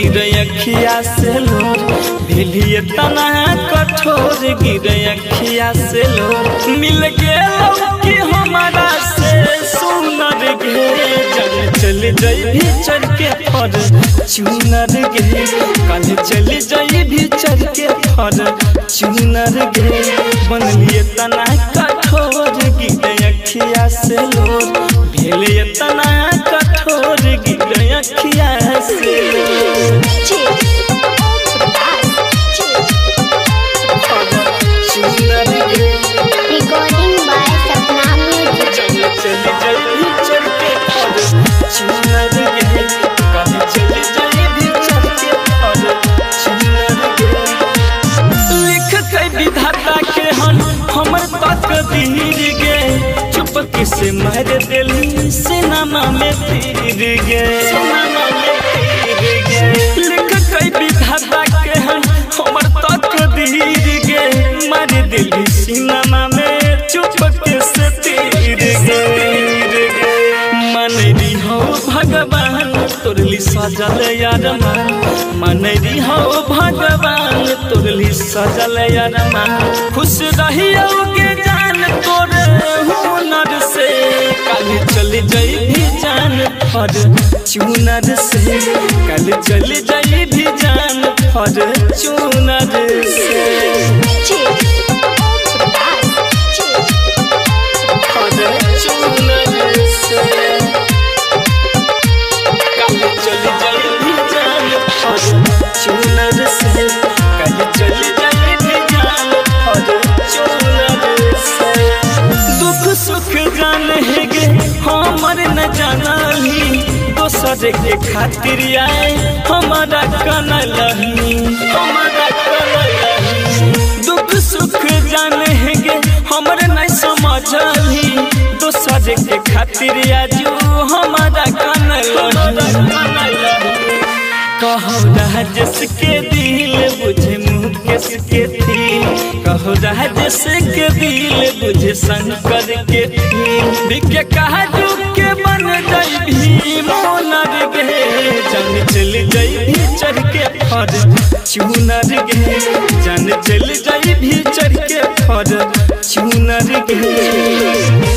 गिरे अखिया से लोर भेलिए तना कठोर गिरे अखिया से लोर मिल गेलौ कि हमारा से सुनर गे जल चल जाई भी चढ़ के फर चुनर गे कल चल जाई भी चढ़ के फर चुनर गे बनलिए तना कठोर गिरे अखिया से लोर भेलिए तना कठोर गिरे अखिया से लोर चुनर गे Recording by Sapna Music. चल जाई भी चढ़ के फर चुनर गे कल चल जाई भी चढ़ के फर चुनर गे लिख के विधाता के हमर तकदीर गे चुपके से मार दिल सिनेमा में तीर गे लिख के विधाता के हमर तकदीर गे मार दिल सिनेमा में चुपके से तीर गे मनरी हो भगवान तोरली सजल यार मनरी हो भगवान तोरली सजल यार खुश रहियो के जान तोरे हुनर से कल चल जाई भी जान फर चुनर से कल चल जाई भी जान फर चुनर से फर चुनर से कल चल जाई भी जान फर चुनर से कल चल जाई भी जान फर चुनर से दुख सुख जान है गे हमर न जानाही दोसर के खातिर आए हमारा कनलही दुख सुख जान है गे हमर नहीं समझली दोसर के खातिर आजू हमारा कनलही कहो जिसके दिल बुझे मुँह किसके दिल कहो जिसके दिल बुझे शंकर के दिल बिके कहा के बन जाई भी मोनर गे जान चल जाई भी चढ़ के फर चुनर गे जान चल जाई भी चढ़ के फर चुनर गे